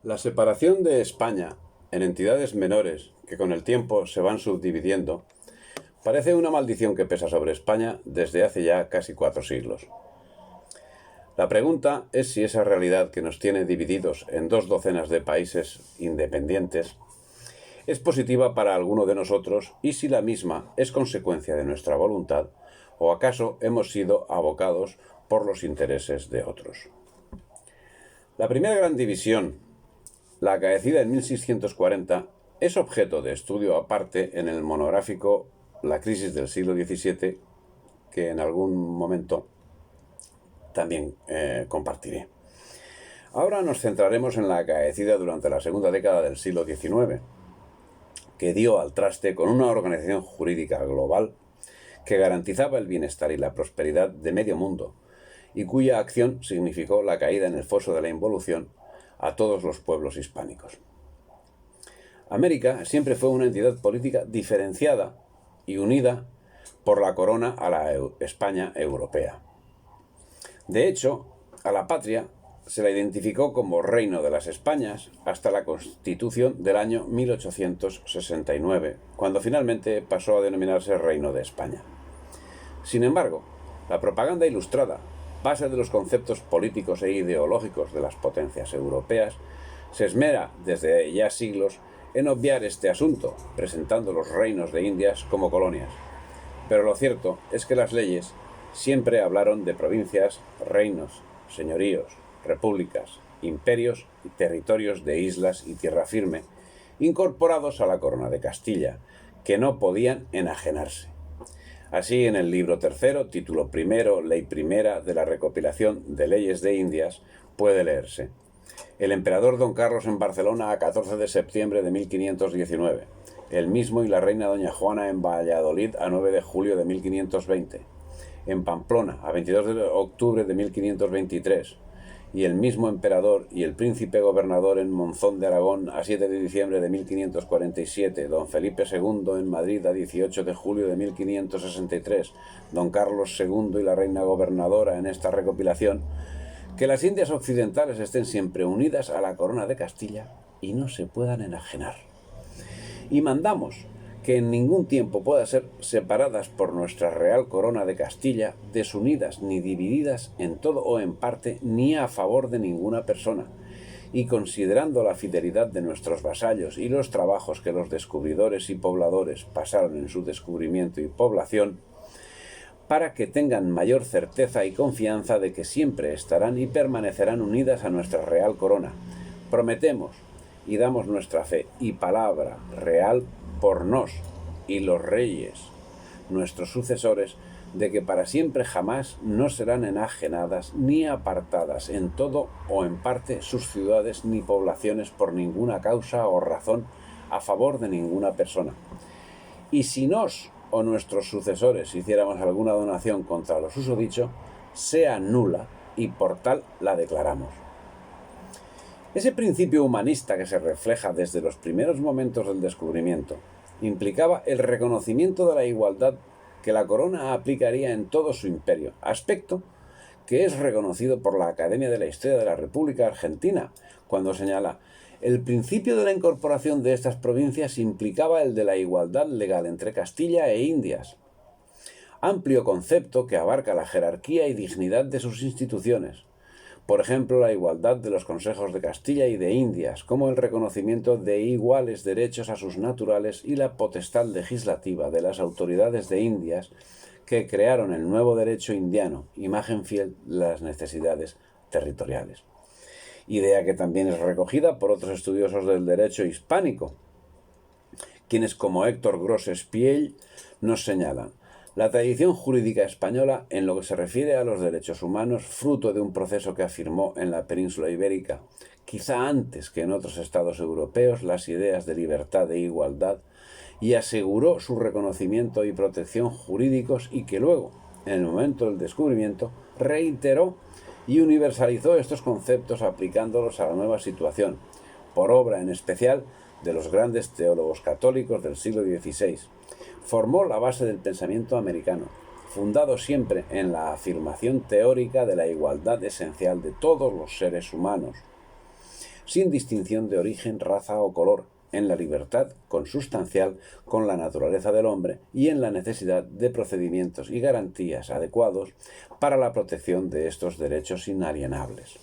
La separación de España en entidades menores que con el tiempo se van subdividiendo parece una maldición que pesa sobre España desde hace ya casi 4 siglos. La pregunta es si esa realidad que nos tiene divididos en 2 docenas de países independientes es positiva para alguno de nosotros y si la misma es consecuencia de nuestra voluntad o acaso hemos sido abocados por los intereses de otros. La primera gran división, la acaecida en 1640, es objeto de estudio aparte en el monográfico La crisis del siglo XVII, que en algún momento también compartiré. Ahora nos centraremos en la acaecida durante la segunda década del siglo XIX, que dio al traste con una organización jurídica global que garantizaba el bienestar y la prosperidad de medio mundo, y cuya acción significó la caída en el foso de la involución a todos los pueblos hispánicos. América siempre fue una entidad política diferenciada y unida por la corona a la España europea. De hecho, a la patria se la identificó como Reino de las Españas hasta la Constitución del año 1869, cuando finalmente pasó a denominarse Reino de España. Sin embargo, la propaganda ilustrada, base de los conceptos políticos e ideológicos de las potencias europeas, se esmera desde ya siglos en obviar este asunto, presentando los reinos de Indias como colonias. Pero lo cierto es que las leyes siempre hablaron de provincias, reinos, señoríos, repúblicas, imperios y territorios de islas y tierra firme, incorporados a la corona de Castilla, que no podían enajenarse. Así, en el libro tercero, título primero, ley primera de la recopilación de leyes de Indias, puede leerse: el emperador Don Carlos en Barcelona a 14 de septiembre de 1519, el mismo y la reina Doña Juana en Valladolid a 9 de julio de 1520, en Pamplona a 22 de octubre de 1523, y el mismo emperador y el príncipe gobernador en Monzón de Aragón a 7 de diciembre de 1547, don Felipe II en Madrid a 18 de julio de 1563, don Carlos II y la reina gobernadora en esta recopilación, que las Indias occidentales estén siempre unidas a la corona de Castilla y no se puedan enajenar. Y mandamos que en ningún tiempo puedan ser separadas por nuestra real corona de Castilla, desunidas ni divididas en todo o en parte, ni a favor de ninguna persona, y considerando la fidelidad de nuestros vasallos y los trabajos que los descubridores y pobladores pasaron en su descubrimiento y población, para que tengan mayor certeza y confianza de que siempre estarán y permanecerán unidas a nuestra real corona. Prometemos y damos nuestra fe y palabra real por nos y los reyes, nuestros sucesores, de que para siempre jamás no serán enajenadas ni apartadas en todo o en parte sus ciudades ni poblaciones por ninguna causa o razón a favor de ninguna persona. Y si nos o nuestros sucesores hiciéramos alguna donación contra lo susodicho, sea nula y por tal la declaramos. Ese principio humanista que se refleja desde los primeros momentos del descubrimiento implicaba el reconocimiento de la igualdad que la corona aplicaría en todo su imperio, aspecto que es reconocido por la Academia de la Historia de la República Argentina, cuando señala: el principio de la incorporación de estas provincias implicaba el de la igualdad legal entre Castilla e Indias, amplio concepto que abarca la jerarquía y dignidad de sus instituciones. Por ejemplo, la igualdad de los consejos de Castilla y de Indias, como el reconocimiento de iguales derechos a sus naturales y la potestad legislativa de las autoridades de Indias, que crearon el nuevo derecho indiano, imagen fiel de las necesidades territoriales. Idea que también es recogida por otros estudiosos del derecho hispánico, quienes, como Héctor Gros Espiell, nos señalan: la tradición jurídica española, en lo que se refiere a los derechos humanos, fruto de un proceso que afirmó en la península ibérica, quizá antes que en otros estados europeos, las ideas de libertad e igualdad, y aseguró su reconocimiento y protección jurídicos, y que luego, en el momento del descubrimiento, reiteró y universalizó estos conceptos aplicándolos a la nueva situación, por obra en especial de los grandes teólogos católicos del siglo XVI. Formó la base del pensamiento americano, fundado siempre en la afirmación teórica de la igualdad esencial de todos los seres humanos. sin distinción de origen, raza o color, en la libertad consustancial con la naturaleza del hombre y en la necesidad de procedimientos y garantías adecuados para la protección de estos derechos inalienables.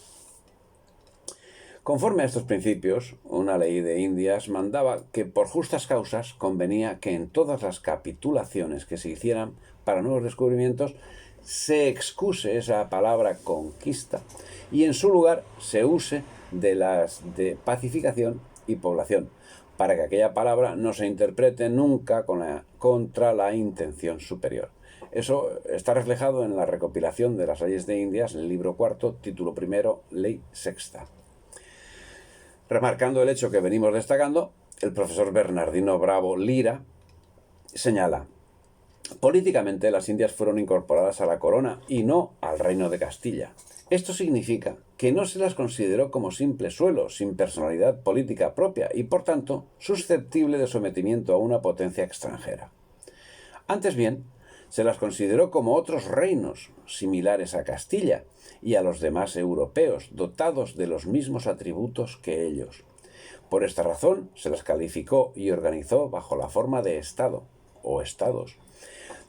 Conforme a estos principios, una ley de Indias mandaba que por justas causas convenía que en todas las capitulaciones que se hicieran para nuevos descubrimientos se excuse esa palabra conquista y en su lugar se use de las de pacificación y población, para que aquella palabra no se interprete nunca contra la intención superior. Eso está reflejado en la recopilación de las leyes de Indias, el libro cuarto, título primero, ley sexta. Remarcando el hecho que venimos destacando, el profesor Bernardino Bravo Lira señala: políticamente las Indias fueron incorporadas a la corona y no al reino de Castilla. Esto significa que no se las consideró como simple suelo, sin personalidad política propia y, por tanto, susceptible de sometimiento a una potencia extranjera. Antes bien, se las consideró como otros reinos, similares a Castilla y a los demás europeos, dotados de los mismos atributos que ellos. Por esta razón, se las calificó y organizó bajo la forma de Estado, o estados,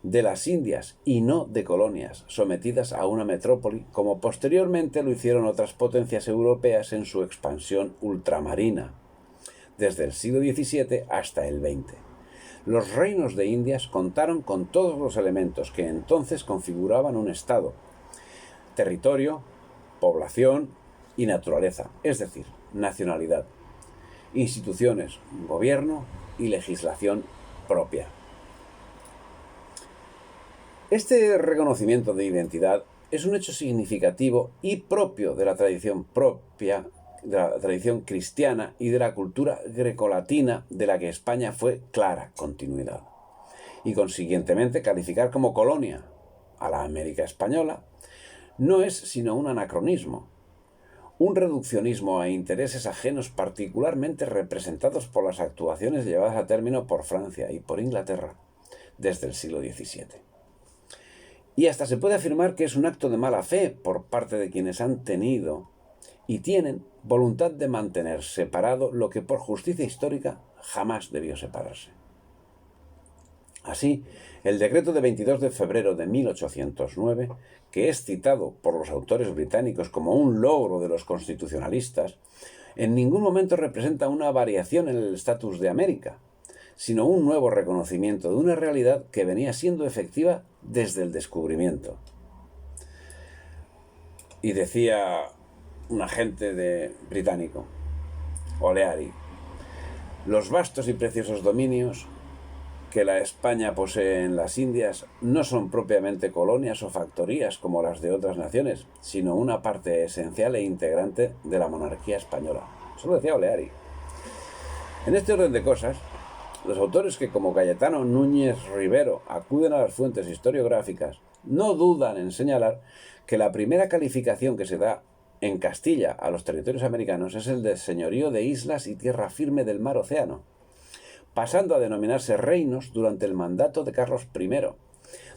de las Indias y no de colonias, sometidas a una metrópoli, como posteriormente lo hicieron otras potencias europeas en su expansión ultramarina, desde el siglo XVII hasta el XX. Los reinos de Indias contaron con todos los elementos que entonces configuraban un Estado: territorio, población y naturaleza, es decir, nacionalidad, instituciones, gobierno y legislación propia. Este reconocimiento de identidad es un hecho significativo y propio de la tradición cristiana y de la cultura grecolatina, de la que España fue clara continuidad. Y consiguientemente calificar como colonia a la América española no es sino un anacronismo, un reduccionismo a intereses ajenos particularmente representados por las actuaciones llevadas a término por Francia y por Inglaterra desde el siglo XVII. Y hasta se puede afirmar que es un acto de mala fe por parte de quienes han tenido y tienen voluntad de mantener separado lo que por justicia histórica jamás debió separarse. Así, el decreto de 22 de febrero de 1809, que es citado por los autores británicos como un logro de los constitucionalistas, en ningún momento representa una variación en el estatus de América, sino un nuevo reconocimiento de una realidad que venía siendo efectiva desde el descubrimiento. Y decía un agente británico, O'Leary: los vastos y preciosos dominios que la España posee en las Indias no son propiamente colonias o factorías como las de otras naciones, sino una parte esencial e integrante de la monarquía española. Eso lo decía O'Leary. En este orden de cosas, los autores que, como Cayetano Núñez Rivero, acuden a las fuentes historiográficas, no dudan en señalar que la primera calificación que se da en Castilla a los territorios americanos es el de señorío de islas y tierra firme del mar Océano, pasando a denominarse reinos durante el mandato de Carlos I,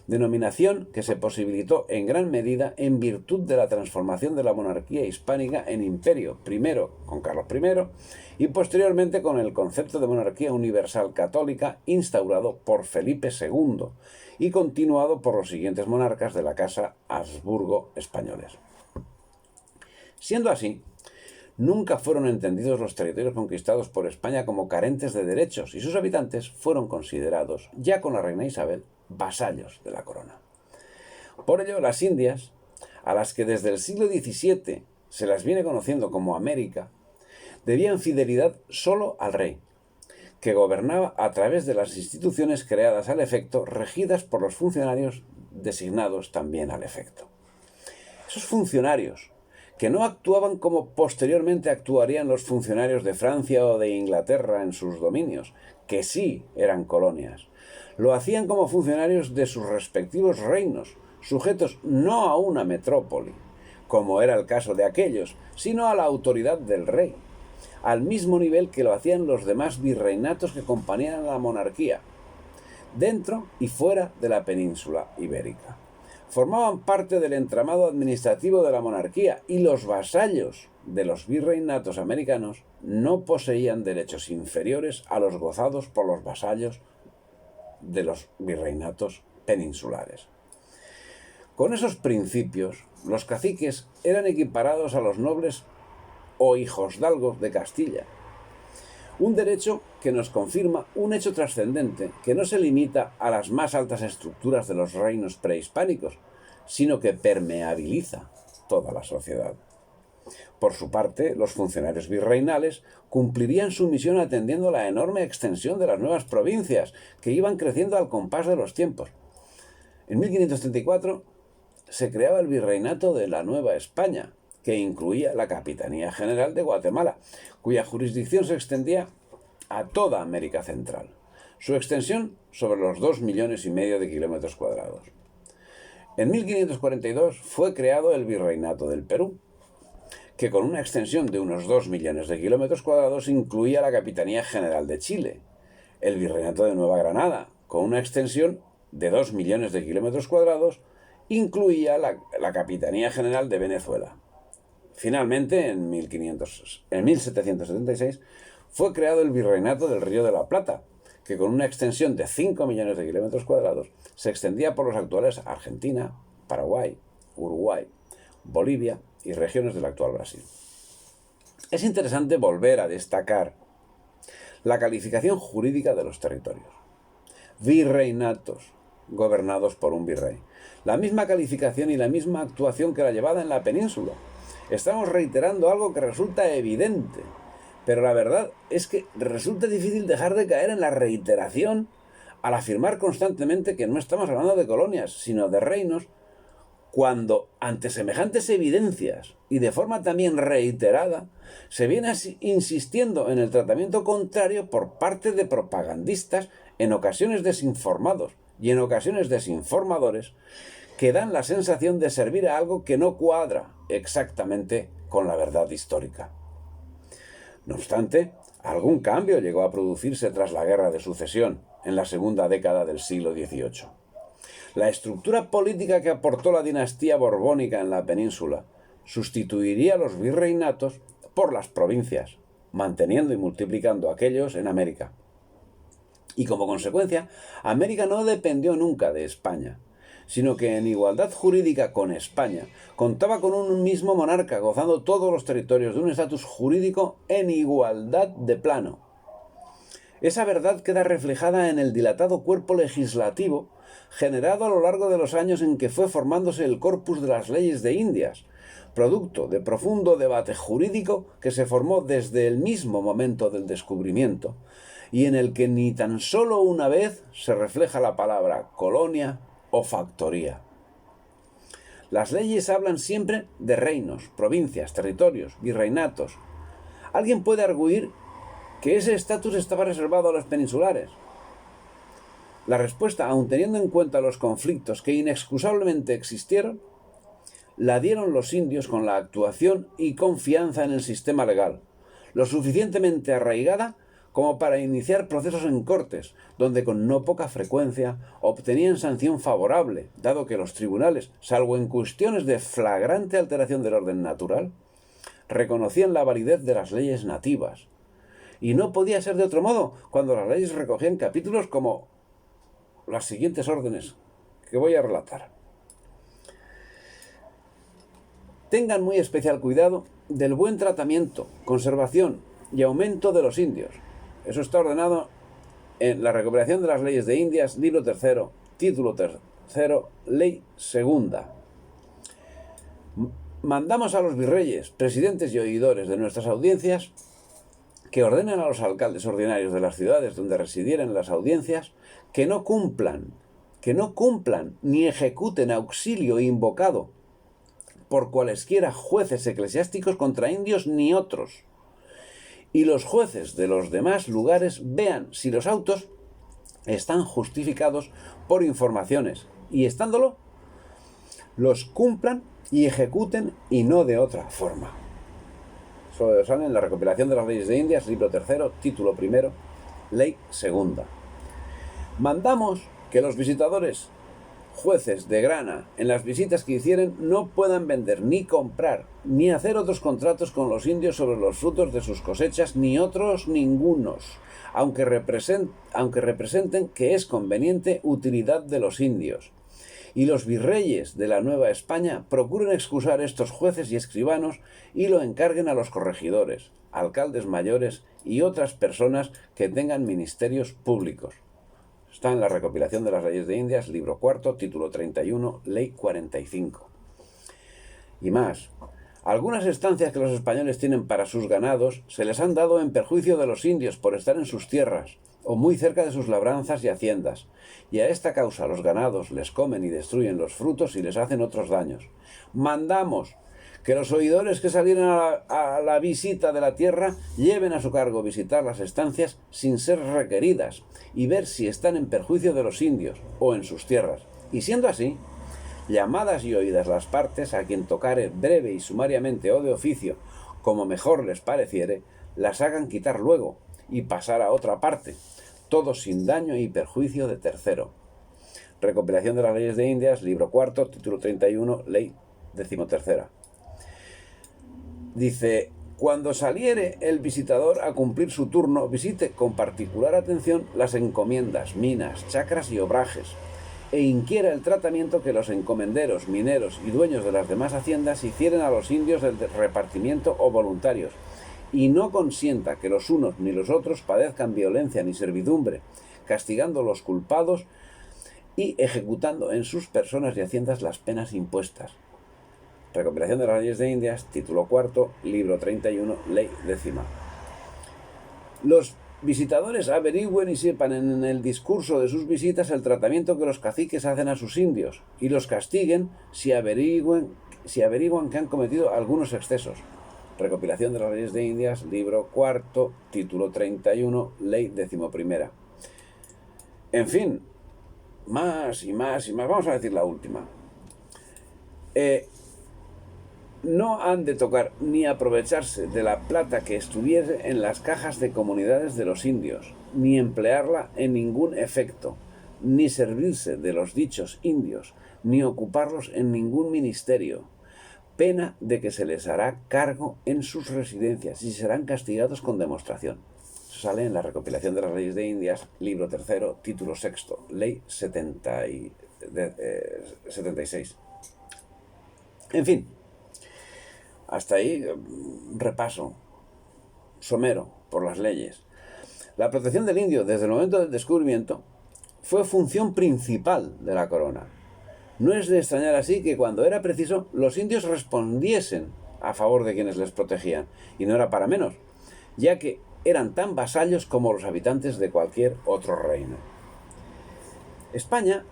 denominación que se posibilitó en gran medida en virtud de la transformación de la monarquía hispánica en imperio, primero con Carlos I y posteriormente con el concepto de monarquía universal católica instaurado por Felipe II y continuado por los siguientes monarcas de la Casa Habsburgo españoles. Siendo así, nunca fueron entendidos los territorios conquistados por España como carentes de derechos y sus habitantes fueron considerados, ya con la reina Isabel, vasallos de la corona. Por ello, las Indias, a las que desde el siglo XVII se las viene conociendo como América, debían fidelidad solo al rey, que gobernaba a través de las instituciones creadas al efecto, regidas por los funcionarios designados también al efecto. Esos funcionarios, que no actuaban como posteriormente actuarían los funcionarios de Francia o de Inglaterra en sus dominios, que sí eran colonias, lo hacían como funcionarios de sus respectivos reinos, sujetos no a una metrópoli, como era el caso de aquellos, sino a la autoridad del rey, al mismo nivel que lo hacían los demás virreinatos que acompañaban a la monarquía, dentro y fuera de la península ibérica. Formaban parte del entramado administrativo de la monarquía y los vasallos de los virreinatos americanos no poseían derechos inferiores a los gozados por los vasallos de los virreinatos peninsulares. Con esos principios, los caciques eran equiparados a los nobles o hijosdalgos de Castilla. Un derecho que nos confirma un hecho trascendente que no se limita a las más altas estructuras de los reinos prehispánicos, sino que permeabiliza toda la sociedad. Por su parte, los funcionarios virreinales cumplirían su misión atendiendo a la enorme extensión de las nuevas provincias que iban creciendo al compás de los tiempos. En 1534 se creaba el Virreinato de la Nueva España, que incluía la Capitanía General de Guatemala, cuya jurisdicción se extendía a toda América Central. Su extensión sobre los 2,5 millones de kilómetros cuadrados. En 1542 fue creado el Virreinato del Perú, que con una extensión de unos 2 millones de kilómetros cuadrados incluía la Capitanía General de Chile, el Virreinato de Nueva Granada, con una extensión de 2 millones de kilómetros cuadrados, incluía la Capitanía General de Venezuela. Finalmente, en 1776, fue creado el Virreinato del Río de la Plata, que con una extensión de 5 millones de kilómetros cuadrados se extendía por los actuales Argentina, Paraguay, Uruguay, Bolivia y regiones del actual Brasil. Es interesante volver a destacar la calificación jurídica de los territorios. Virreinatos, gobernados por un virrey. La misma calificación y la misma actuación que la llevada en la península. Estamos reiterando algo que resulta evidente, pero la verdad es que resulta difícil dejar de caer en la reiteración al afirmar constantemente que no estamos hablando de colonias, sino de reinos, cuando ante semejantes evidencias y de forma también reiterada se viene insistiendo en el tratamiento contrario por parte de propagandistas, en ocasiones desinformados y en ocasiones desinformadores, que dan la sensación de servir a algo que no cuadra exactamente con la verdad histórica. No obstante, algún cambio llegó a producirse tras la Guerra de Sucesión, en la segunda década del siglo XVIII. La estructura política que aportó la dinastía borbónica en la península sustituiría los virreinatos por las provincias, manteniendo y multiplicando aquellos en América. Y como consecuencia, América no dependió nunca de España, sino que en igualdad jurídica con España contaba con un mismo monarca, gozando todos los territorios de un estatus jurídico en igualdad de plano. Esa verdad queda reflejada en el dilatado cuerpo legislativo generado a lo largo de los años en que fue formándose el corpus de las leyes de Indias, producto de profundo debate jurídico que se formó desde el mismo momento del descubrimiento, y en el que ni tan solo una vez se refleja la palabra colonia o factoría. Las leyes hablan siempre de reinos, provincias, territorios, virreinatos. ¿Alguien puede arguir que ese estatus estaba reservado a los peninsulares? La respuesta, aun teniendo en cuenta los conflictos que inexcusablemente existieron, la dieron los indios con la actuación y confianza en el sistema legal, lo suficientemente arraigada como para iniciar procesos en cortes, donde con no poca frecuencia obtenían sanción favorable, dado que los tribunales, salvo en cuestiones de flagrante alteración del orden natural, reconocían la validez de las leyes nativas. Y no podía ser de otro modo cuando las leyes recogían capítulos como las siguientes órdenes que voy a relatar. Tengan muy especial cuidado del buen tratamiento, conservación y aumento de los indios. Eso está ordenado en la recuperación de las leyes de Indias, libro 3, título 3, ley 2. Mandamos a los virreyes, presidentes y oidores de nuestras audiencias que ordenen a los alcaldes ordinarios de las ciudades donde residieran las audiencias que no cumplan ni ejecuten auxilio invocado por cualesquiera jueces eclesiásticos contra indios ni otros. Y los jueces de los demás lugares vean si los autos están justificados por informaciones y, estándolo, los cumplan y ejecuten y no de otra forma. Eso sale en la recopilación de las leyes de Indias, libro 3, título 1, ley 2. Mandamos que los visitadores, jueces de grana en las visitas que hicieren no puedan vender ni comprar ni hacer otros contratos con los indios sobre los frutos de sus cosechas ni otros ningunos, aunque representen que es conveniente utilidad de los indios. Y los virreyes de la Nueva España procuren excusar estos jueces y escribanos y lo encarguen a los corregidores, alcaldes mayores y otras personas que tengan ministerios públicos. Está en la recopilación de las leyes de Indias, libro cuarto, título 31, ley 45. Y más, algunas estancias que los españoles tienen para sus ganados se les han dado en perjuicio de los indios por estar en sus tierras o muy cerca de sus labranzas y haciendas, y a esta causa los ganados les comen y destruyen los frutos y les hacen otros daños. Mandamos que los oidores que salieran a la visita de la tierra lleven a su cargo visitar las estancias sin ser requeridas y ver si están en perjuicio de los indios o en sus tierras. Y siendo así, llamadas y oídas las partes, a quien tocare breve y sumariamente o de oficio, como mejor les pareciere, las hagan quitar luego y pasar a otra parte, todo sin daño y perjuicio de tercero. Recopilación de las leyes de Indias, libro cuarto, título 31, ley 13ª. Dice: cuando saliere el visitador a cumplir su turno, visite con particular atención las encomiendas, minas, chacras y obrajes, e inquiera el tratamiento que los encomenderos, mineros y dueños de las demás haciendas hicieren a los indios del repartimiento o voluntarios, y no consienta que los unos ni los otros padezcan violencia ni servidumbre, castigando los culpados y ejecutando en sus personas y haciendas las penas impuestas. Recopilación de las leyes de Indias, título cuarto, libro 31, ley 10. Los visitadores averigüen y sepan en el discurso de sus visitas el tratamiento que los caciques hacen a sus indios y los castiguen si averiguan que han cometido algunos excesos. Recopilación de las leyes de Indias, libro cuarto, título 31, ley 11. En fin, más y más y más. Vamos a decir la última. No han de tocar ni aprovecharse de la plata que estuviese en las cajas de comunidades de los indios, ni emplearla en ningún efecto, ni servirse de los dichos indios, ni ocuparlos en ningún ministerio, pena de que se les hará cargo en sus residencias y serán castigados con demostración. Eso sale en la recopilación de las leyes de Indias, libro tercero, título sexto, ley 76. En fin, hasta ahí repaso somero por las leyes. La protección del indio desde el momento del descubrimiento fue función principal de la corona. No es de extrañar así que cuando era preciso los indios respondiesen a favor de quienes les protegían, y no era para menos, ya que eran tan vasallos como los habitantes de cualquier otro reino. España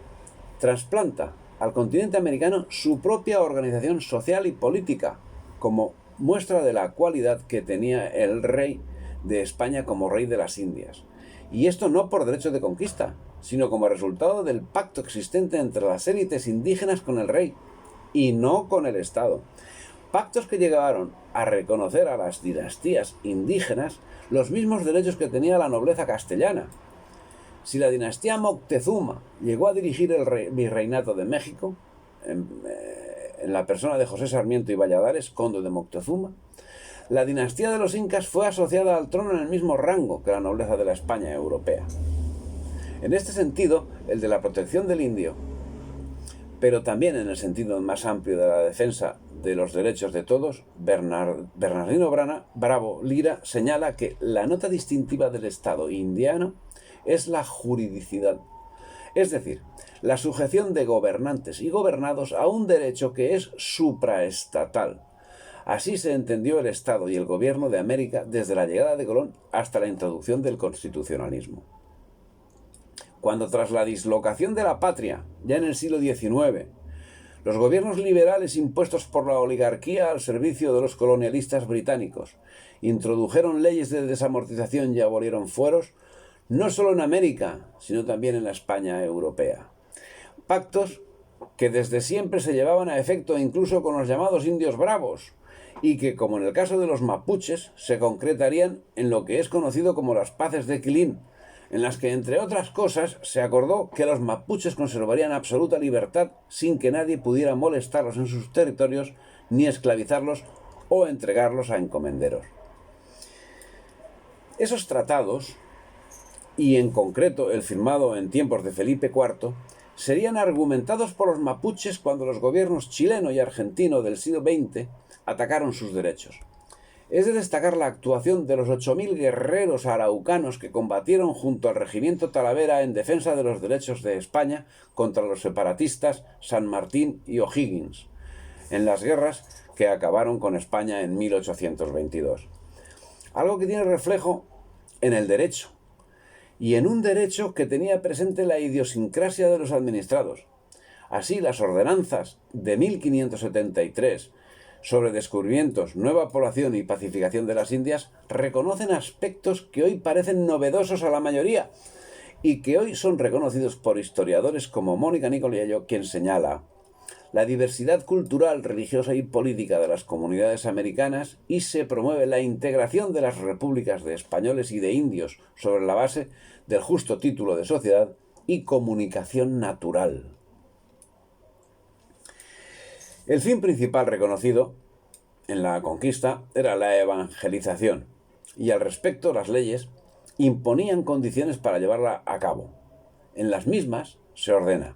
trasplanta al continente americano su propia organización social y política, como muestra de la cualidad que tenía el rey de España como rey de las Indias. Y esto no por derecho de conquista, sino como resultado del pacto existente entre las élites indígenas con el rey, y no con el Estado. Pactos que llegaron a reconocer a las dinastías indígenas los mismos derechos que tenía la nobleza castellana. Si la dinastía Moctezuma llegó a dirigir el virreinato de México, en la persona de José Sarmiento y Valladares, conde de Moctezuma, la dinastía de los incas fue asociada al trono en el mismo rango que la nobleza de la España europea. En este sentido, el de la protección del indio, pero también en el sentido más amplio de la defensa de los derechos de todos, Bernardino Bravo Lira señala que la nota distintiva del Estado indiano es la juridicidad, es decir, la sujeción de gobernantes y gobernados a un derecho que es supraestatal. Así se entendió el Estado y el gobierno de América desde la llegada de Colón hasta la introducción del constitucionalismo. Cuando tras la dislocación de la patria, ya en el siglo XIX, los gobiernos liberales impuestos por la oligarquía al servicio de los colonialistas británicos introdujeron leyes de desamortización y abolieron fueros, no solo en América, sino también en la España europea. Pactos que desde siempre se llevaban a efecto incluso con los llamados indios bravos, y que, como en el caso de los mapuches, se concretarían en lo que es conocido como las Paces de Quilín, en las que, entre otras cosas, se acordó que los mapuches conservarían absoluta libertad sin que nadie pudiera molestarlos en sus territorios, ni esclavizarlos o entregarlos a encomenderos. Esos tratados, y en concreto el firmado en tiempos de Felipe IV, serían argumentados por los mapuches cuando los gobiernos chileno y argentino del siglo XX atacaron sus derechos. Es de destacar la actuación de los 8.000 guerreros araucanos que combatieron junto al regimiento Talavera en defensa de los derechos de España contra los separatistas San Martín y O'Higgins, en las guerras que acabaron con España en 1822. Algo que tiene reflejo en el derecho, y en un derecho que tenía presente la idiosincrasia de los administrados. Así, las ordenanzas de 1573 sobre descubrimientos, nueva población y pacificación de las Indias reconocen aspectos que hoy parecen novedosos a la mayoría y que hoy son reconocidos por historiadores como Mónica Nicolello, quien señala la diversidad cultural, religiosa y política de las comunidades americanas, y se promueve la integración de las repúblicas de españoles y de indios sobre la base del justo título de sociedad y comunicación natural. El fin principal reconocido en la conquista era la evangelización, y al respecto las leyes imponían condiciones para llevarla a cabo. En las mismas se ordena: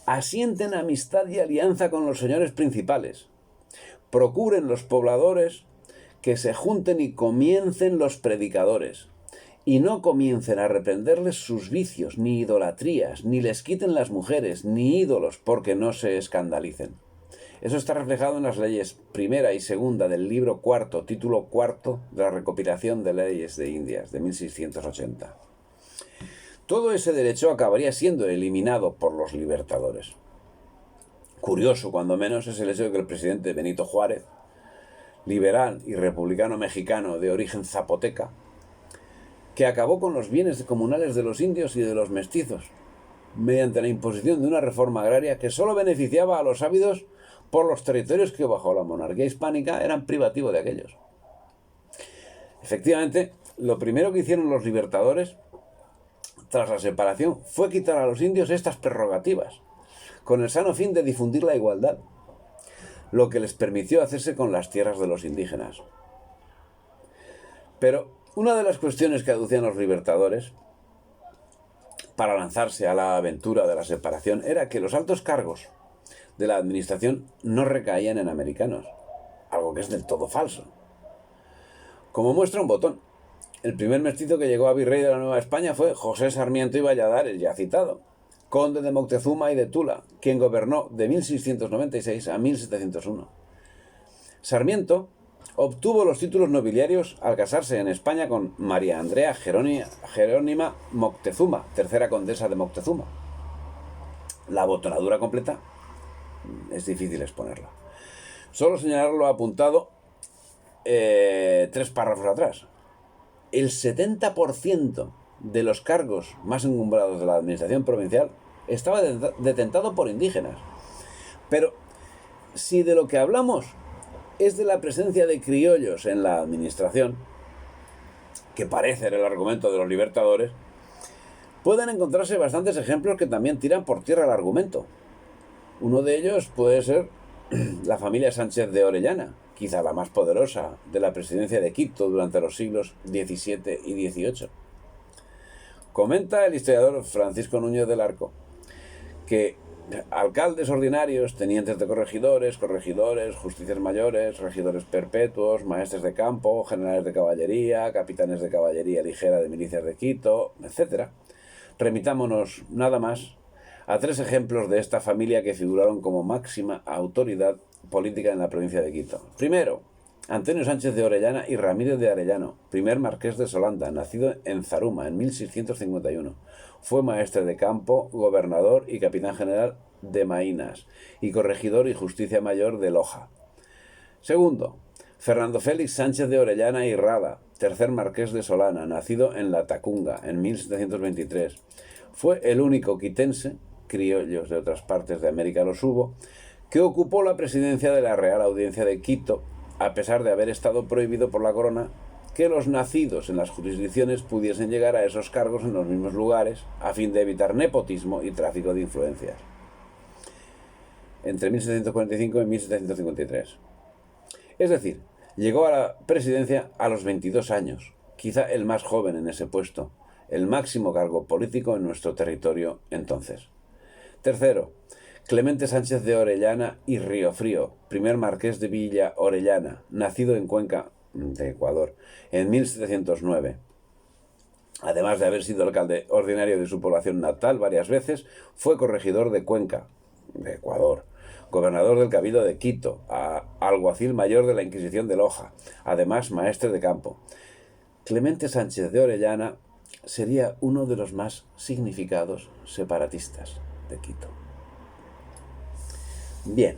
asienten amistad y alianza con los señores principales. Procuren los pobladores que se junten y comiencen los predicadores. Y no comiencen a reprenderles sus vicios, ni idolatrías, ni les quiten las mujeres, ni ídolos, porque no se escandalicen. Eso está reflejado en las leyes primera y segunda del libro cuarto, título cuarto de la recopilación de leyes de Indias, de 1680. Todo ese derecho acabaría siendo eliminado por los libertadores. Curioso, cuando menos, es el hecho de que el presidente Benito Juárez, liberal y republicano mexicano de origen zapoteca, que acabó con los bienes comunales de los indios y de los mestizos, mediante la imposición de una reforma agraria que solo beneficiaba a los ávidos por los territorios que bajo la monarquía hispánica eran privativos de aquellos. Efectivamente, lo primero que hicieron los libertadores tras la separación fue quitar a los indios estas prerrogativas, con el sano fin de difundir la igualdad, lo que les permitió hacerse con las tierras de los indígenas. Pero una de las cuestiones que aducían los libertadores para lanzarse a la aventura de la separación era que los altos cargos de la administración no recaían en americanos, algo que es del todo falso. Como muestra un botón, el primer mestizo que llegó a virrey de la Nueva España fue José Sarmiento y Valladares, ya citado, conde de Moctezuma y de Tula, quien gobernó de 1696 a 1701. Sarmiento obtuvo los títulos nobiliarios al casarse en España con María Andrea Jerónima Moctezuma, tercera condesa de Moctezuma. La botonadura completa es difícil exponerla. Solo señalar lo apuntado 3 párrafos atrás. El 70% de los cargos más encumbrados de la administración provincial estaba detentado por indígenas. Pero si de lo que hablamos es de la presencia de criollos en la administración, que parece el argumento de los libertadores, pueden encontrarse bastantes ejemplos que también tiran por tierra el argumento. Uno de ellos puede ser la familia Sánchez de Orellana, quizá la más poderosa de la presidencia de Quito durante los siglos XVII y XVIII. Comenta el historiador Francisco Núñez del Arco que alcaldes ordinarios, tenientes de corregidores, justicias mayores, regidores perpetuos, maestres de campo, generales de caballería, capitanes de caballería ligera de milicias de Quito, etc. Remitámonos nada más a 3 ejemplos de esta familia que figuraron como máxima autoridad política en la provincia de Quito. Primero, Antonio Sánchez de Orellana y Ramírez de Arellano, primer marqués de Solanda, nacido en Zaruma en 1651. Fue maestre de campo, gobernador y capitán general de Maínas, y corregidor y justicia mayor de Loja. Segundo, Fernando Félix Sánchez de Orellana y Rada, tercer marqués de Solana, nacido en La Tacunga en 1723. Fue el único quitense, criollos de otras partes de América los hubo, que ocupó la presidencia de la Real Audiencia de Quito, a pesar de haber estado prohibido por la corona que los nacidos en las jurisdicciones pudiesen llegar a esos cargos en los mismos lugares, a fin de evitar nepotismo y tráfico de influencias. Entre 1745 y 1753. Es decir, llegó a la presidencia a los 22 años, quizá el más joven en ese puesto, el máximo cargo político en nuestro territorio entonces. Tercero, Clemente Sánchez de Orellana y Riofrío, primer marqués de Villa Orellana, nacido en Cuenca, de Ecuador, en 1709. Además de haber sido alcalde ordinario de su población natal varias veces, fue corregidor de Cuenca, de Ecuador, gobernador del Cabildo de Quito, alguacil mayor de la Inquisición de Loja, además maestre de campo. Clemente Sánchez de Orellana sería uno de los más significados separatistas de Quito. Bien,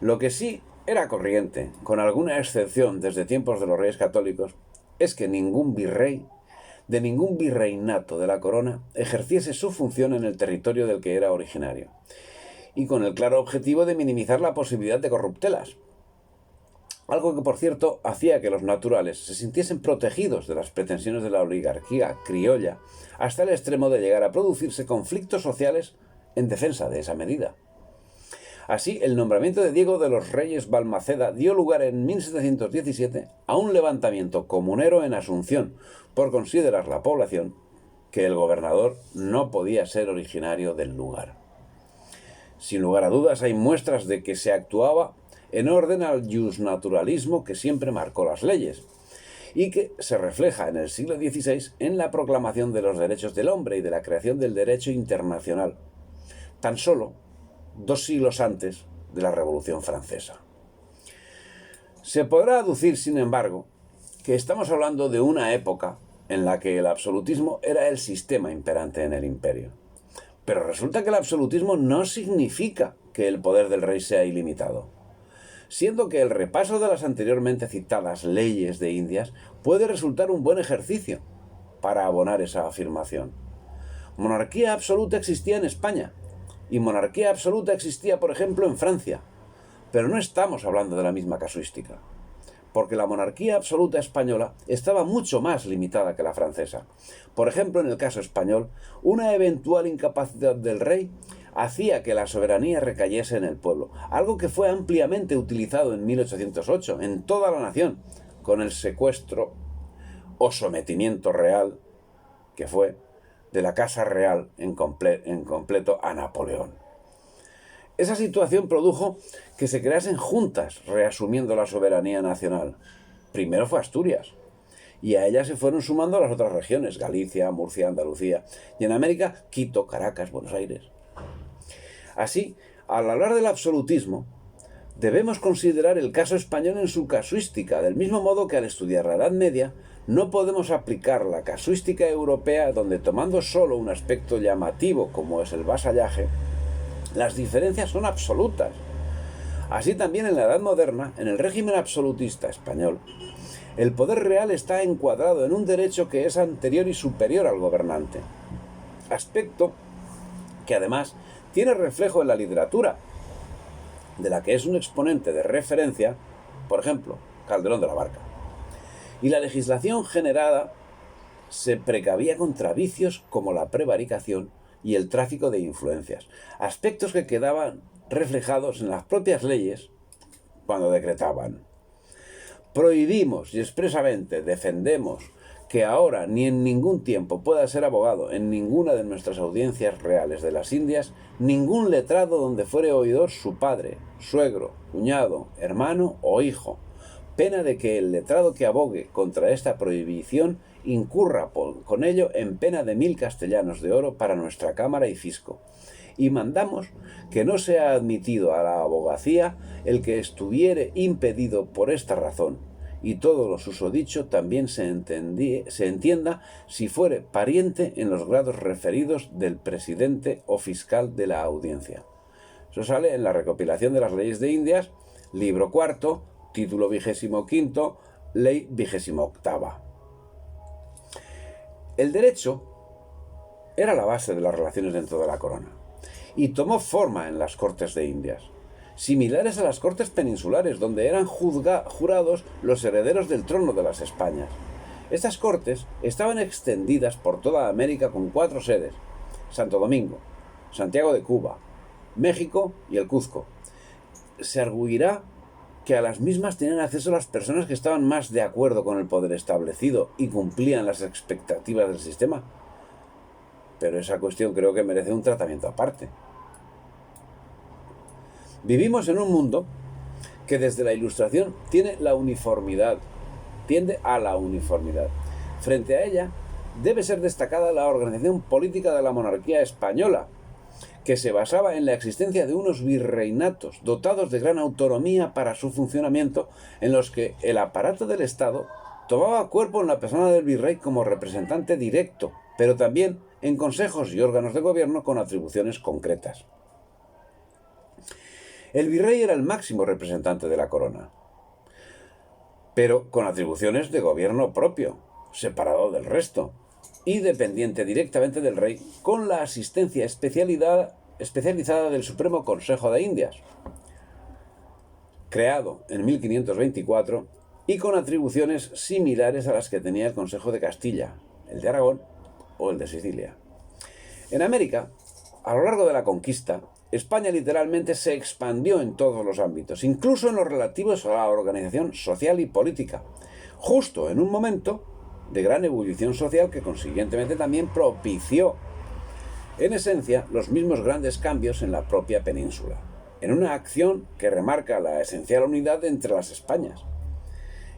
lo que sí era corriente, con alguna excepción desde tiempos de los reyes católicos, es que ningún virrey de ningún virreinato de la corona ejerciese su función en el territorio del que era originario, y con el claro objetivo de minimizar la posibilidad de corruptelas. Algo que, por cierto, hacía que los naturales se sintiesen protegidos de las pretensiones de la oligarquía criolla, hasta el extremo de llegar a producirse conflictos sociales en defensa de esa medida. Así, el nombramiento de Diego de los Reyes Balmaceda dio lugar en 1717 a un levantamiento comunero en Asunción, por considerar la población que el gobernador no podía ser originario del lugar. Sin lugar a dudas, hay muestras de que se actuaba en orden al justnaturalismo que siempre marcó las leyes, y que se refleja en el siglo XVI en la proclamación de los derechos del hombre y de la creación del derecho internacional, tan solo 2 siglos antes de la Revolución Francesa. Se podrá aducir, sin embargo, que estamos hablando de una época en la que el absolutismo era el sistema imperante en el imperio. Pero resulta que el absolutismo no significa que el poder del rey sea ilimitado, siendo que el repaso de las anteriormente citadas leyes de Indias puede resultar un buen ejercicio para abonar esa afirmación. Monarquía absoluta existía en España, y monarquía absoluta existía, por ejemplo, en Francia, pero no estamos hablando de la misma casuística, porque la monarquía absoluta española estaba mucho más limitada que la francesa. Por ejemplo, en el caso español, una eventual incapacidad del rey hacía que la soberanía recayese en el pueblo, algo que fue ampliamente utilizado en 1808 en toda la nación, con el secuestro o sometimiento real, que fue de la Casa Real en completo a Napoleón. Esa situación produjo que se creasen juntas reasumiendo la soberanía nacional. Primero fue Asturias, y a ella se fueron sumando las otras regiones, Galicia, Murcia, Andalucía, y en América, Quito, Caracas, Buenos Aires. Así, al hablar del absolutismo, debemos considerar el caso español en su casuística, del mismo modo que al estudiar la Edad Media, no podemos aplicar la casuística europea donde, tomando solo un aspecto llamativo como es el vasallaje, las diferencias son absolutas. Así también en la Edad Moderna, en el régimen absolutista español, el poder real está encuadrado en un derecho que es anterior y superior al gobernante, aspecto que además tiene reflejo en la literatura, de la que es un exponente de referencia, por ejemplo, Calderón de la Barca. Y la legislación generada se precavía contra vicios como la prevaricación y el tráfico de influencias, aspectos que quedaban reflejados en las propias leyes cuando decretaban: prohibimos y expresamente defendemos que ahora ni en ningún tiempo pueda ser abogado en ninguna de nuestras audiencias reales de las Indias ningún letrado donde fuere oidor su padre, suegro, cuñado, hermano o hijo, pena de que el letrado que abogue contra esta prohibición incurra con ello en pena de 1000 castellanos de oro para nuestra cámara y fisco. Y mandamos que no sea admitido a la abogacía el que estuviere impedido por esta razón, y todo lo susodicho también se entienda si fuere pariente en los grados referidos del presidente o fiscal de la audiencia. Eso sale en la recopilación de las leyes de Indias, libro cuarto, título 25, ley 28. El derecho era la base de las relaciones dentro de la corona, y tomó forma en las Cortes de Indias. similares a las Cortes Peninsulares, donde eran jurados los herederos del trono de las Españas. Estas cortes estaban extendidas por toda América con 4 sedes: Santo Domingo, Santiago de Cuba, México y el Cuzco. Se arguirá que a las mismas tenían acceso las personas que estaban más de acuerdo con el poder establecido y cumplían las expectativas del sistema, pero esa cuestión creo que merece un tratamiento aparte. Vivimos en un mundo que desde la Ilustración tiende a la uniformidad. Frente a ella, debe ser destacada la organización política de la monarquía española, que se basaba en la existencia de unos virreinatos dotados de gran autonomía para su funcionamiento, en los que el aparato del Estado tomaba cuerpo en la persona del virrey como representante directo, pero también en consejos y órganos de gobierno con atribuciones concretas. El virrey era el máximo representante de la corona, pero con atribuciones de gobierno propio, separado del resto, y dependiente directamente del rey, con la asistencia especializada del Supremo Consejo de Indias, creado en 1524, y con atribuciones similares a las que tenía el Consejo de Castilla, el de Aragón o el de Sicilia. En América, a lo largo de la conquista, España literalmente se expandió en todos los ámbitos, incluso en los relativos a la organización social y política, justo en un momento de gran ebullición social que consiguientemente también propició, en esencia, los mismos grandes cambios en la propia península, en una acción que remarca la esencial unidad entre las Españas.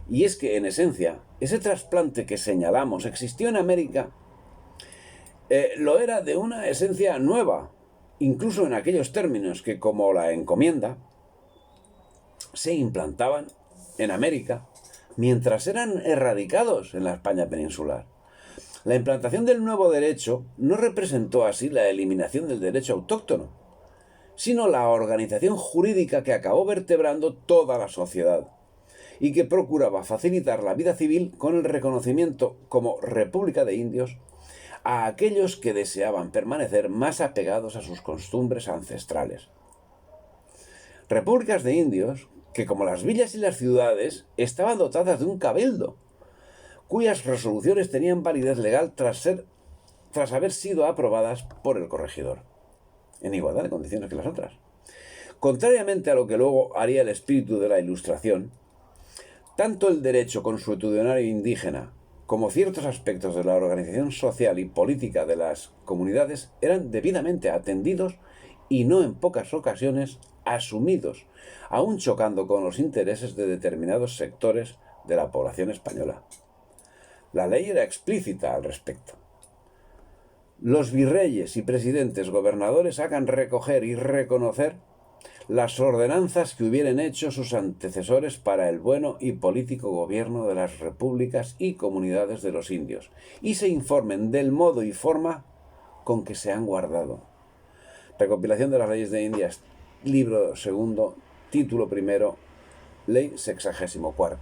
Y es que, en esencia, ese trasplante que señalamos existió en América, lo era de una esencia nueva, incluso en aquellos términos que, como la encomienda, se implantaban en América, mientras eran erradicados en la España peninsular. La implantación del nuevo derecho no representó así la eliminación del derecho autóctono, sino la organización jurídica que acabó vertebrando toda la sociedad y que procuraba facilitar la vida civil con el reconocimiento como República de Indios a aquellos que deseaban permanecer más apegados a sus costumbres ancestrales. Repúblicas de indios que, como las villas y las ciudades, estaban dotadas de un cabildo, cuyas resoluciones tenían validez legal tras haber sido aprobadas por el corregidor, en igualdad de condiciones que las otras. Contrariamente a lo que luego haría el espíritu de la Ilustración, tanto el derecho consuetudinario indígena como ciertos aspectos de la organización social y política de las comunidades eran debidamente atendidos y no en pocas ocasiones asumidos, aún chocando con los intereses de determinados sectores de la población española. La ley era explícita al respecto. Los virreyes y presidentes gobernadores hagan recoger y reconocer las ordenanzas que hubieran hecho sus antecesores para el bueno y político gobierno de las repúblicas y comunidades de los indios, y se informen del modo y forma con que se han guardado. Recopilación de las leyes de Indias, libro segundo, título primero, ley 64.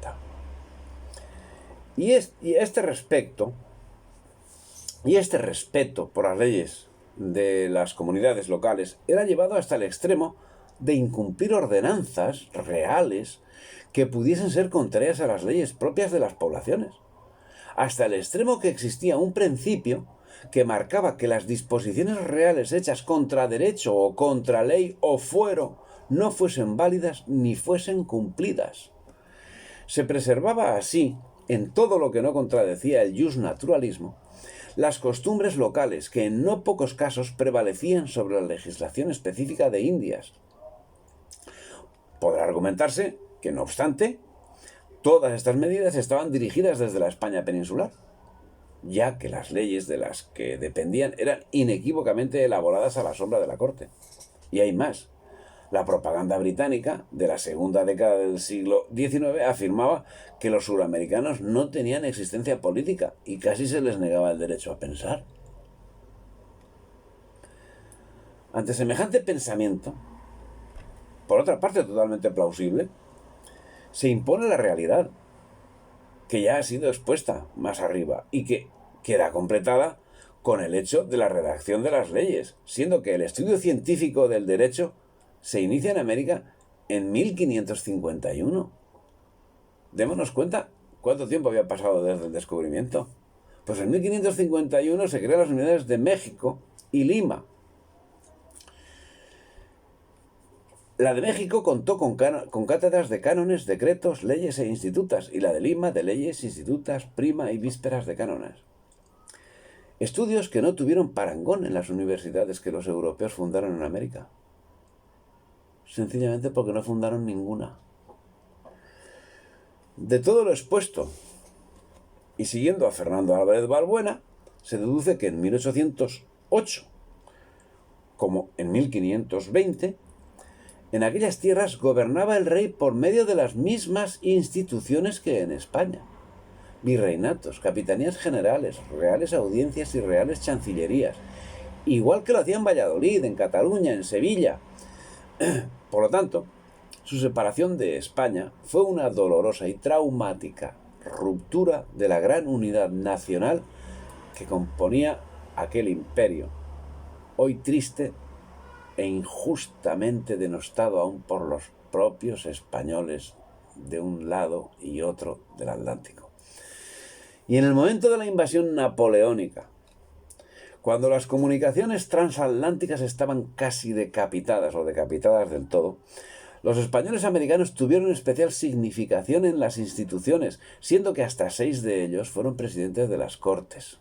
Y este respeto por las leyes de las comunidades locales era llevado hasta el extremo de incumplir ordenanzas reales que pudiesen ser contrarias a las leyes propias de las poblaciones, hasta el extremo que existía un principio que marcaba que las disposiciones reales hechas contra derecho o contra ley o fuero no fuesen válidas ni fuesen cumplidas. Se preservaba así, en todo lo que no contradecía el justnaturalismo, las costumbres locales que en no pocos casos prevalecían sobre la legislación específica de Indias. Podrá argumentarse que, no obstante, todas estas medidas estaban dirigidas desde la España peninsular, ya que las leyes de las que dependían eran inequívocamente elaboradas a la sombra de la corte. Y hay más. La propaganda británica de la segunda década del siglo XIX afirmaba que los suramericanos no tenían existencia política y casi se les negaba el derecho a pensar. Ante semejante pensamiento, por otra parte totalmente plausible, se impone la realidad, que ya ha sido expuesta más arriba y que queda completada con el hecho de la redacción de las leyes, siendo que el estudio científico del derecho se inicia en América en 1551. Démonos cuenta cuánto tiempo había pasado desde el descubrimiento. Pues en 1551 se crean las unidades de México y Lima. La de México contó con cátedras de cánones, decretos, leyes e institutas, y la de Lima de leyes, institutas, prima y vísperas de cánones. Estudios que no tuvieron parangón en las universidades que los europeos fundaron en América. Sencillamente porque no fundaron ninguna. De todo lo expuesto, y siguiendo a Fernando Álvarez Balbuena, se deduce que en 1808, como en 1520, en aquellas tierras gobernaba el rey por medio de las mismas instituciones que en España. Virreinatos, capitanías generales, reales audiencias y reales chancillerías, igual que lo hacía en Valladolid, en Cataluña, en Sevilla. Por lo tanto, su separación de España fue una dolorosa y traumática ruptura de la gran unidad nacional que componía aquel imperio, hoy triste e injustamente denostado aún por los propios españoles de un lado y otro del Atlántico. Y en el momento de la invasión napoleónica, cuando las comunicaciones transatlánticas estaban casi decapitadas o decapitadas del todo, los españoles americanos tuvieron especial significación en las instituciones, siendo que hasta 6 de ellos fueron presidentes de las Cortes.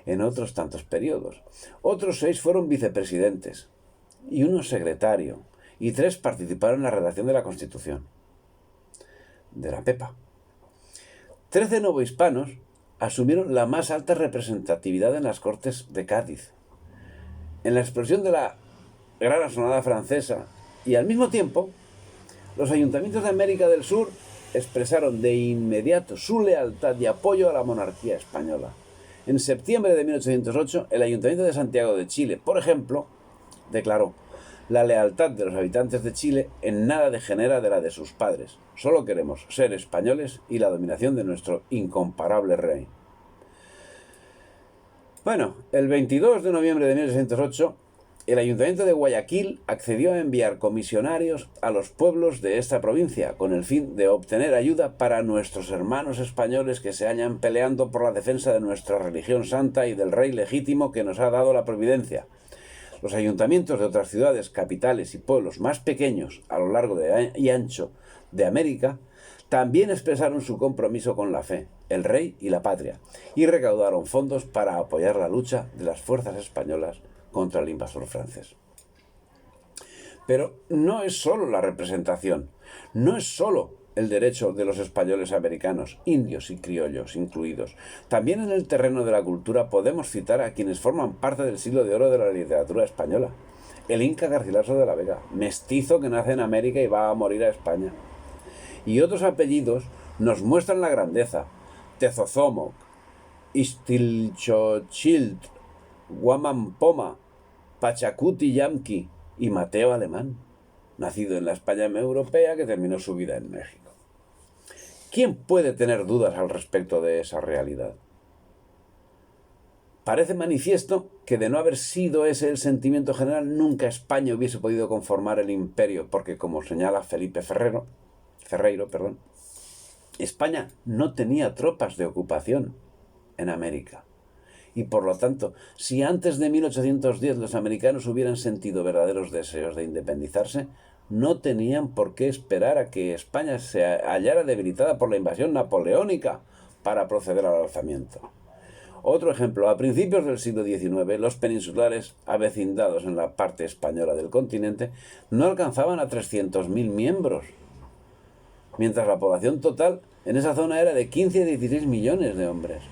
En otros tantos periodos, otros 6 fueron vicepresidentes, y uno secretario, y 3 participaron en la redacción de la Constitución, de la Pepa. 13 novohispanos asumieron la más alta representatividad en las Cortes de Cádiz. En la explosión de la Gran Asonada Francesa, y al mismo tiempo, los ayuntamientos de América del Sur expresaron de inmediato su lealtad y apoyo a la monarquía española. En septiembre de 1808, el Ayuntamiento de Santiago de Chile, por ejemplo, declaró: la lealtad de los habitantes de Chile en nada degenera de la de sus padres. Solo queremos ser españoles y la dominación de nuestro incomparable rey. Bueno, el 22 de noviembre de 1808, el Ayuntamiento de Guayaquil accedió a enviar comisionarios a los pueblos de esta provincia, con el fin de obtener ayuda para nuestros hermanos españoles que se hallan peleando por la defensa de nuestra religión santa y del rey legítimo que nos ha dado la providencia. Los ayuntamientos de otras ciudades, capitales y pueblos más pequeños a lo largo y ancho de América también expresaron su compromiso con la fe, el rey y la patria, y recaudaron fondos para apoyar la lucha de las fuerzas españolas contra el invasor francés. Pero no es solo la representación, no es solo el derecho de los españoles americanos, indios y criollos incluidos. También en el terreno de la cultura podemos citar a quienes forman parte del siglo de oro de la literatura española. El Inca Garcilaso de la Vega, mestizo que nace en América y va a morir a España. Y otros apellidos nos muestran la grandeza: Tezozomoc, Ixtlilxochitl, Guamampoma, Pachacuti Yamqui y Mateo Alemán, nacido en la España europea que terminó su vida en México. ¿Quién puede tener dudas al respecto de esa realidad? Parece manifiesto que de no haber sido ese el sentimiento general, nunca España hubiese podido conformar el imperio, porque, como señala Felipe Ferreiro, España no tenía tropas de ocupación en América. Y por lo tanto, si antes de 1810 los americanos hubieran sentido verdaderos deseos de independizarse, no tenían por qué esperar a que España se hallara debilitada por la invasión napoleónica para proceder al alzamiento. Otro ejemplo: a principios del siglo XIX, los peninsulares avecindados en la parte española del continente no alcanzaban a 300.000 miembros, mientras la población total en esa zona era de 15 a 16 millones de hombres.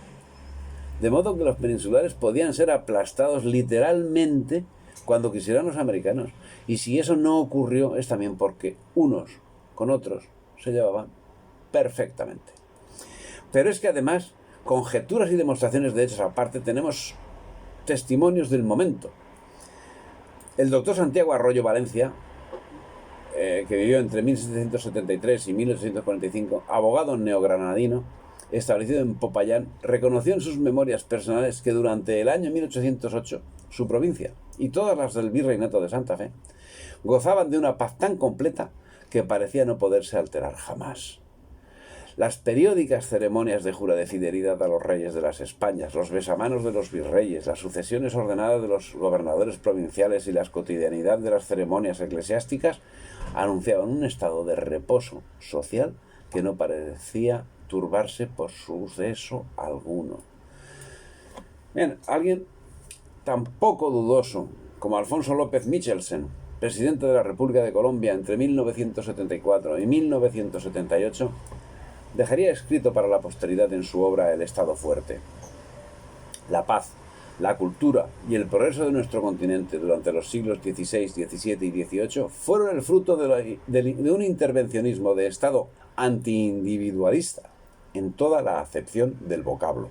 De modo que los peninsulares podían ser aplastados literalmente cuando quisieran los americanos. Y si eso no ocurrió, es también porque unos con otros se llevaban perfectamente. Pero es que además, conjeturas y demostraciones de hechos aparte, tenemos testimonios del momento. El doctor Santiago Arroyo Valencia, que vivió entre 1773 y 1845, abogado neogranadino, establecido en Popayán, reconoció en sus memorias personales que durante el año 1808 su provincia, y todas las del Virreinato de Santa Fe, gozaban de una paz tan completa que parecía no poderse alterar jamás. Las periódicas ceremonias de jura de fidelidad a los reyes de las Españas, los besamanos de los virreyes, las sucesiones ordenadas de los gobernadores provinciales y la cotidianidad de las ceremonias eclesiásticas anunciaban un estado de reposo social que no parecía turbarse por suceso alguno. Bien, alguien tan poco dudoso como Alfonso López Michelsen, presidente de la República de Colombia entre 1974 y 1978, dejaría escrito para la posteridad en su obra El Estado Fuerte: la paz, la cultura y el progreso de nuestro continente durante los siglos XVI, XVII y XVIII fueron el fruto de un intervencionismo de Estado antiindividualista en toda la acepción del vocablo.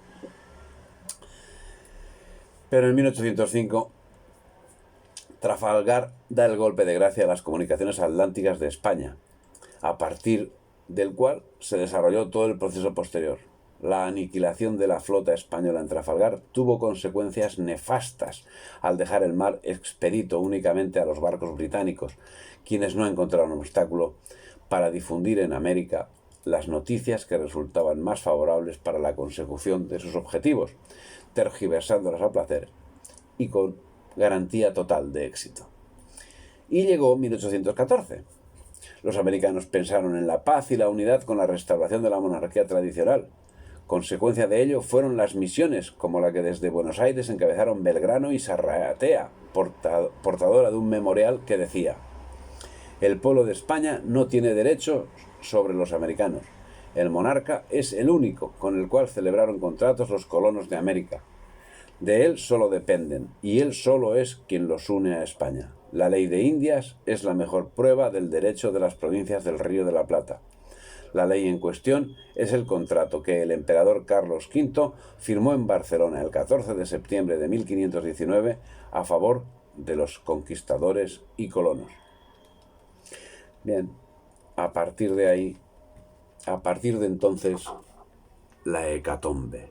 Pero en 1805, Trafalgar da el golpe de gracia a las comunicaciones atlánticas de España, a partir del cual se desarrolló todo el proceso posterior. La aniquilación de la flota española en Trafalgar tuvo consecuencias nefastas al dejar el mar expedito únicamente a los barcos británicos, quienes no encontraron obstáculo para difundir en América las noticias que resultaban más favorables para la consecución de sus objetivos, tergiversándolas a placer y con garantía total de éxito. Y llegó 1814. Los americanos pensaron en la paz y la unidad con la restauración de la monarquía tradicional. Consecuencia de ello fueron las misiones, como la que desde Buenos Aires encabezaron Belgrano y Sarratea, portadora de un memorial que decía: el pueblo de España no tiene derecho sobre los americanos. El monarca es el único con el cual celebraron contratos los colonos de América. De él solo dependen, y él solo es quien los une a España. La ley de Indias es la mejor prueba del derecho de las provincias del Río de la Plata. La ley en cuestión es el contrato que el emperador Carlos V firmó en Barcelona el 14 de septiembre de 1519 a favor de los conquistadores y colonos. Bien, a partir de entonces, la hecatombe.